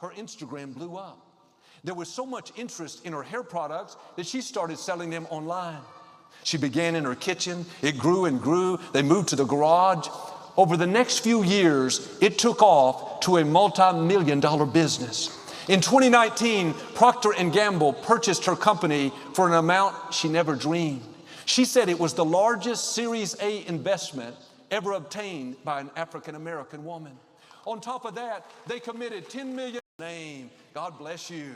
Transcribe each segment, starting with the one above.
her Instagram blew up. There was so much interest in her hair products that she started selling them online. She began in her kitchen. It grew and grew. They moved to the garage. Over the next few years, it took off to a multi-million-dollar business. In 2019, Procter & Gamble purchased her company for an amount she never dreamed. She said it was the largest Series A investment ever obtained by an African-American woman. On top of that, they committed $10 million. Name. God bless you.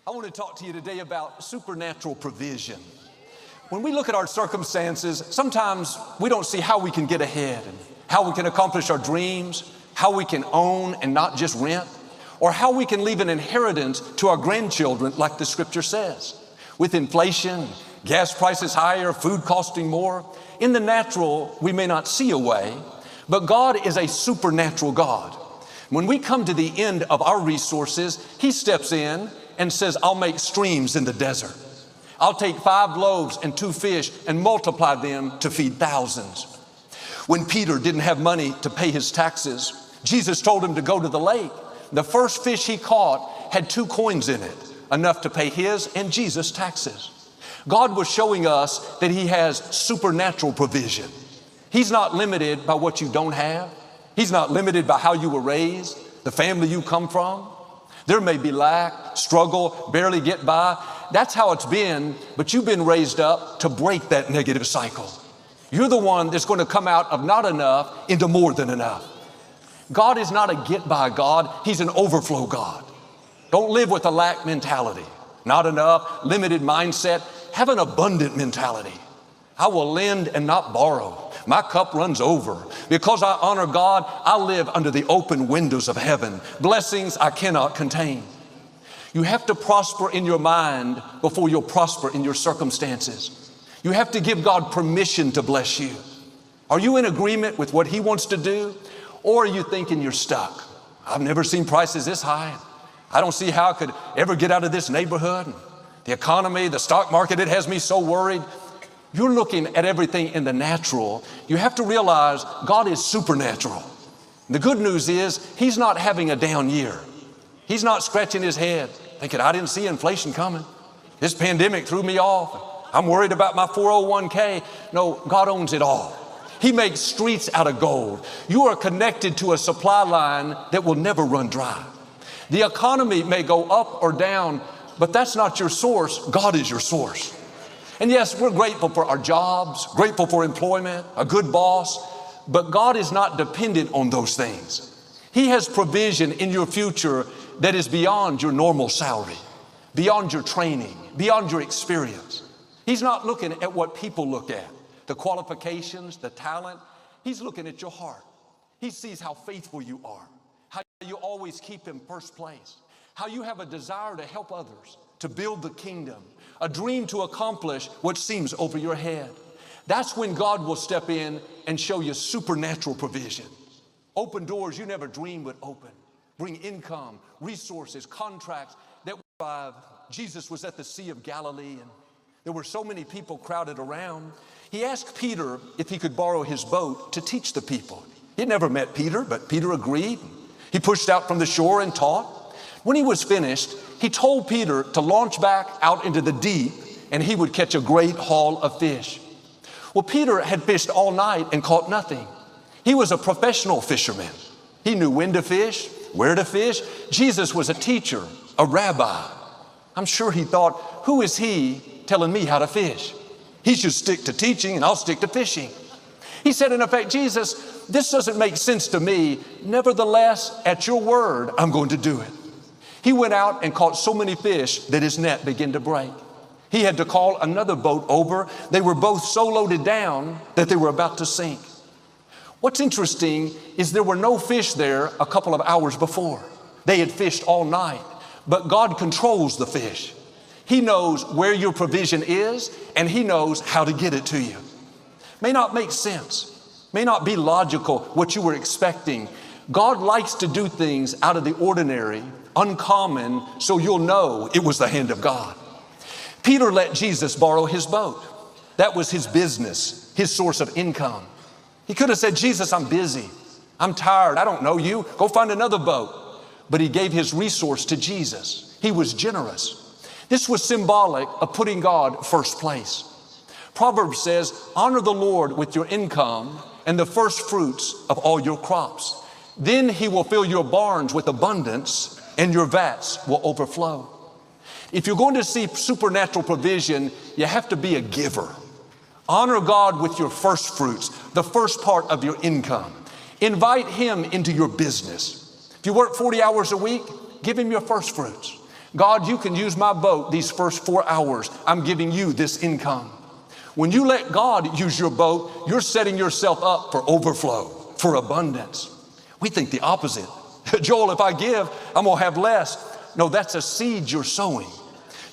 I want to talk to you today about supernatural provision. When we look at our circumstances, sometimes we don't see how we can get ahead and how we can accomplish our dreams, how we can own and not just rent, or how we can leave an inheritance to our grandchildren like the scripture says. With inflation, gas prices higher, food costing more, in the natural, we may not see a way, but God is a supernatural God. When we come to the end of our resources, He steps in and says, I'll make streams in the desert. I'll take 5 loaves and 2 fish and multiply them to feed thousands. When Peter didn't have money to pay his taxes, Jesus told him to go to the lake. The first fish he caught had 2 coins in it, enough to pay his and Jesus' taxes. God was showing us that He has supernatural provision. He's not limited by what you don't have. He's not limited by how you were raised, the family you come from. There may be lack, struggle, barely get by. That's how it's been, but you've been raised up to break that negative cycle. You're the one that's going to come out of not enough into more than enough. God is not a get-by God. He's an overflow God. Don't live with a lack mentality. Not enough, limited mindset. Have an abundant mentality. I will lend and not borrow. My cup runs over. Because I honor God, I live under the open windows of heaven. Blessings I cannot contain. You have to prosper in your mind before you'll prosper in your circumstances. You have to give God permission to bless you. Are you in agreement with what He wants to do? Or are you thinking you're stuck? I've never seen prices this high. I don't see how I could ever get out of this neighborhood. The economy, the stock market, it has me so worried. You're looking at everything in the natural. You have to realize God is supernatural. The good news is He's not having a down year. He's not scratching His head thinking, I didn't see inflation coming. This pandemic threw me off. I'm worried about my 401k. No, God owns it all. He makes streets out of gold. You are connected to a supply line that will never run dry. The economy may go up or down, but that's not your source. God is your source. And yes, we're grateful for our jobs, grateful for employment, a good boss, but God is not dependent on those things. He has provision in your future that is beyond your normal salary, beyond your training, beyond your experience. He's not looking at what people look at, the qualifications, the talent. He's looking at your heart. He sees how faithful you are, how you always keep Him first place, how you have a desire to help others, to build the kingdom, a dream to accomplish what seems over your head. That's when God will step in and show you supernatural provision. Open doors you never dreamed would open. Bring income, resources, contracts that will thrive. Jesus was at the Sea of Galilee and there were so many people crowded around. He asked Peter if he could borrow his boat to teach the people. He had never met Peter, but Peter agreed. He pushed out from the shore and taught. When he was finished, he told Peter to launch back out into the deep and he would catch a great haul of fish. Well, Peter had fished all night and caught nothing. He was a professional fisherman. He knew when to fish, where to fish. Jesus was a teacher, a rabbi. I'm sure he thought, who is he telling me how to fish? He should stick to teaching and I'll stick to fishing. He said, in effect, Jesus, this doesn't make sense to me. Nevertheless, at your word, I'm going to do it. He went out and caught so many fish that his net began to break. He had to call another boat over. They were both so loaded down that they were about to sink. What's interesting is there were no fish there a couple of hours before. They had fished all night, but God controls the fish. He knows where your provision is and He knows how to get it to you. May not make sense, may not be logical what you were expecting. God likes to do things out of the ordinary, uncommon, so you'll know it was the hand of God. Peter let Jesus borrow his boat. That was his business, his source of income. He could have said, Jesus, I'm busy. I'm tired. I don't know you. Go find another boat. but he gave his resource to Jesus. He was generous. This was symbolic of putting God first place. Proverbs says, honor the Lord with your income and the first fruits of all your crops. Then he will fill your barns with abundance and your vats will overflow. If you're going to see supernatural provision, you have to be a giver. Honor God with your first fruits, the first part of your income. Invite him into your business. If you work 40 hours a week, give him your first fruits. God, you can use my boat these first 4 hours. I'm giving you this income. When you let God use your boat, you're setting yourself up for overflow, for abundance. We think the opposite. Joel, if I give, I'm going to have less. No, that's a seed you're sowing.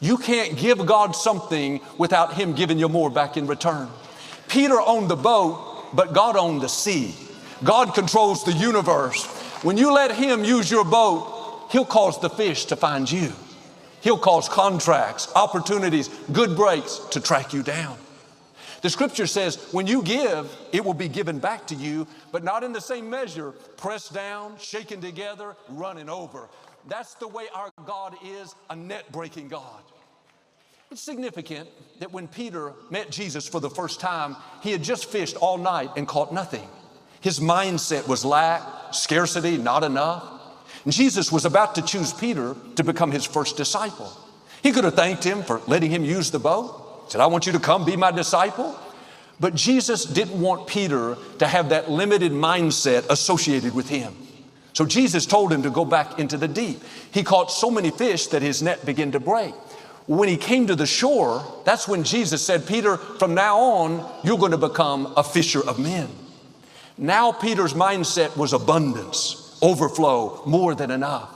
You can't give God something without him giving you more back in return. Peter owned the boat, but God owned the sea. God controls the universe. When you let him use your boat, he'll cause the fish to find you. He'll cause contracts, opportunities, good breaks to track you down. The scripture says, when you give, it will be given back to you, but not in the same measure, pressed down, shaken together, running over. That's the way our God is, a net-breaking God. It's significant that when Peter met Jesus for the first time, he had just fished all night and caught nothing. His mindset was lack, scarcity, not enough. And Jesus was about to choose Peter to become his first disciple. He could have thanked him for letting him use the boat. Said, I want you to come be my disciple. But Jesus didn't want Peter to have that limited mindset associated with him. So Jesus told him to go back into the deep. He caught so many fish that his net began to break. When he came to the shore, that's when Jesus said, Peter, from now on, you're going to become a fisher of men. Now Peter's mindset was abundance, overflow, more than enough.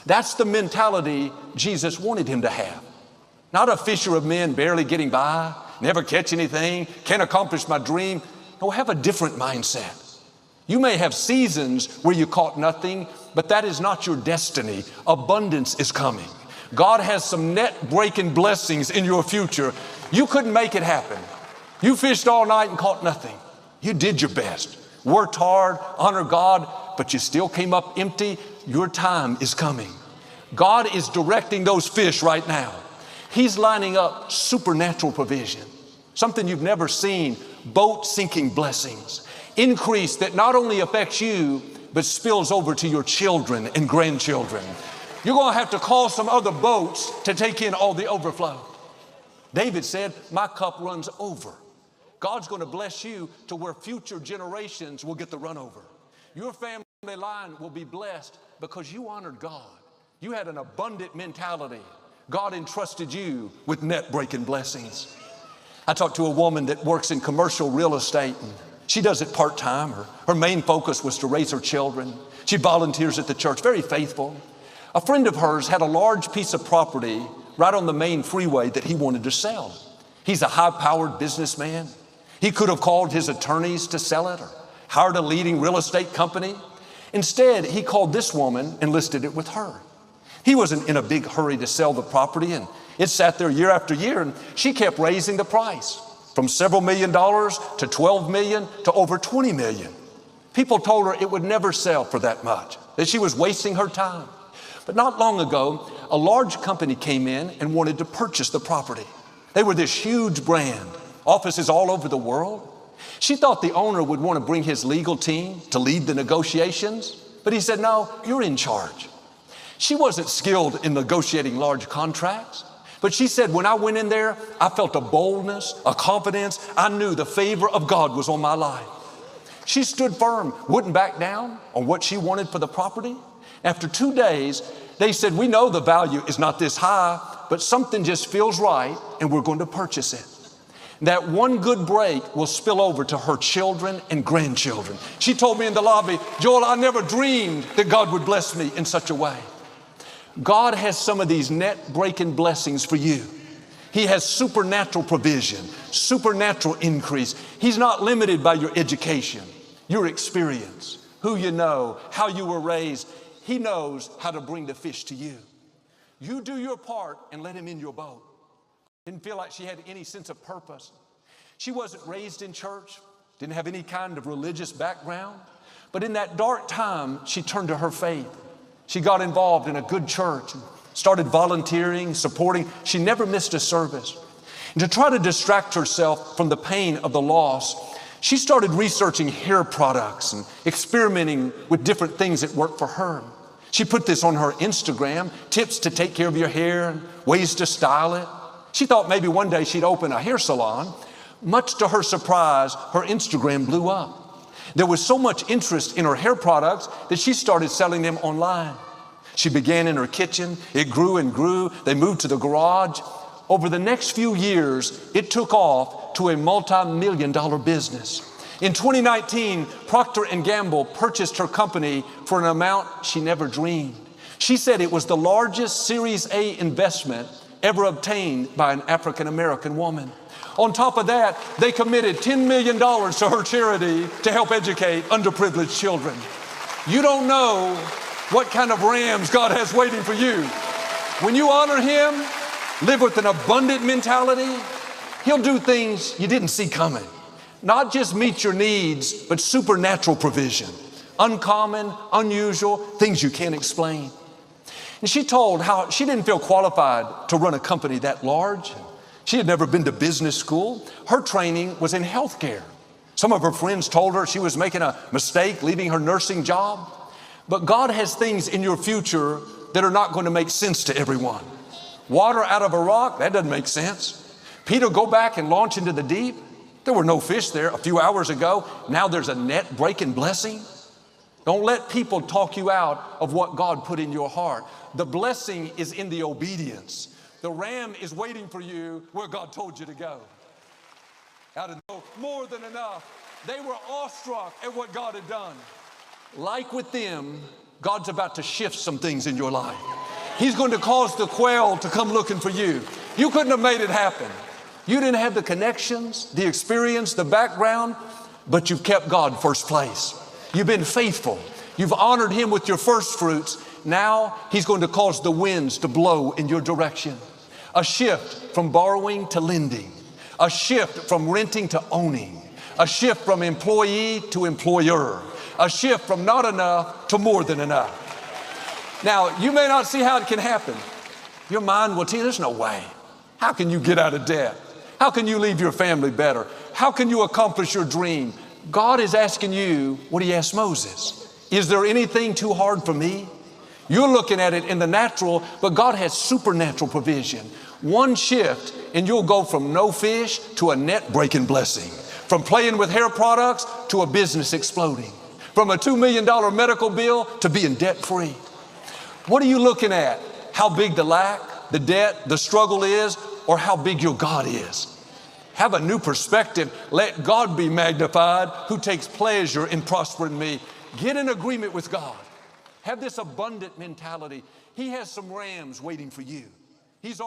That's the mentality Jesus wanted him to have. Not a fisher of men barely getting by, never catch anything, can't accomplish my dream. No, have a different mindset. You may have seasons where you caught nothing, but that is not your destiny. Abundance is coming. God has some net-breaking blessings in your future. You couldn't make it happen. You fished all night and caught nothing. You did your best, worked hard, honored God, but you still came up empty. Your time is coming. God is directing those fish right now. He's lining up supernatural provision, something you've never seen, boat-sinking blessings, increase that not only affects you, but spills over to your children and grandchildren. You're going to have to call some other boats to take in all the overflow. David said, my cup runs over. God's going to bless you to where future generations will get the run over. Your family line will be blessed because you honored God. You had an abundant mentality. God entrusted you with net-breaking blessings. I talked to a woman that works in commercial real estate, and she does it part-time. Her main focus was to raise her children. She volunteers at the church, very faithful. A friend of hers had a large piece of property right on the main freeway that he wanted to sell. He's a high-powered businessman. He could have called his attorneys to sell it or hired a leading real estate company. Instead, he called this woman and listed it with her. He wasn't in a big hurry to sell the property, and it sat there year after year, and she kept raising the price from several $1 million to $12 million to over $20 million. People told her it would never sell for that much, that she was wasting her time. But not long ago, a large company came in and wanted to purchase the property. They were this huge brand, offices all over the world. She thought the owner would want to bring his legal team to lead the negotiations, but he said, no, you're in charge. She wasn't skilled in negotiating large contracts, but she said, when I went in there, I felt a boldness, a confidence. I knew the favor of God was on my life. She stood firm, wouldn't back down on what she wanted for the property. After 2 days, they said, we know the value is not this high, but something just feels right, and we're going to purchase it. That one good break will spill over to her children and grandchildren. She told me in the lobby, Joel, I never dreamed that God would bless me in such a way. God has some of these net-breaking blessings for you. He has supernatural provision, supernatural increase. He's not limited by your education, your experience, who you know, how you were raised. He knows how to bring the fish to you. You do your part and let him in your boat. Didn't feel like she had any sense of purpose. She wasn't raised in church, didn't have any kind of religious background. But in that dark time, she turned to her faith. She got involved in a good church and started volunteering, supporting. She never missed a service. And to try to distract herself from the pain of the loss, she started researching hair products and experimenting with different things that worked for her. She put this on her Instagram, tips to take care of your hair and ways to style it. She thought maybe one day she'd open a hair salon. Much to her surprise, her Instagram blew up. There was so much interest in her hair products that she started selling them online. She began in her kitchen. It grew and grew. They moved to the garage. Over the next few years, it took off to a multi-million-dollar business. In 2019, Procter & Gamble purchased her company for an amount she never dreamed. She said it was the largest Series A investment ever obtained by an African-American woman. On top of that, they committed $10 million to her charity to help educate underprivileged children. You don't know what kind of rams God has waiting for you. When you honor Him, live with an abundant mentality, He'll do things you didn't see coming. Not just meet your needs, but supernatural provision. Uncommon, unusual, things you can't explain. And she told how she didn't feel qualified to run a company that large. She had never been to business school. Her training was in healthcare. Some of her friends told her she was making a mistake leaving her nursing job. But God has things in your future that are not going to make sense to everyone. Water out of a rock, that doesn't make sense. Peter, go back and launch into the deep. There were no fish there a few hours ago. Now there's a net-breaking blessing. Don't let people talk you out of what God put in your heart. The blessing is in the obedience. The ram is waiting for you where God told you to go. Out of more than enough. They were awestruck at what God had done. Like with them, God's about to shift some things in your life. He's going to cause the quail to come looking for you. You couldn't have made it happen. You didn't have the connections, the experience, the background, but you've kept God first place. You've been faithful. You've honored Him with your first fruits. Now He's going to cause the winds to blow in your direction. A shift from borrowing to lending. A shift from renting to owning. A shift from employee to employer. A shift from not enough to more than enough. Now, you may not see how it can happen. Your mind will tell you, there's no way. How can you get out of debt? How can you leave your family better? How can you accomplish your dream? God is asking you what He asked Moses. Is there anything too hard for me? You're looking at it in the natural, but God has supernatural provision. One shift and you'll go from no fish to a net-breaking blessing. From playing with hair products to a business exploding. From a $2 million medical bill to being debt-free. What are you looking at? How big the lack, the debt, the struggle is, or how big your God is? Have a new perspective. Let God be magnified who takes pleasure in prospering me. Get in agreement with God. Have this abundant mentality. He has some rams waiting for you. He's already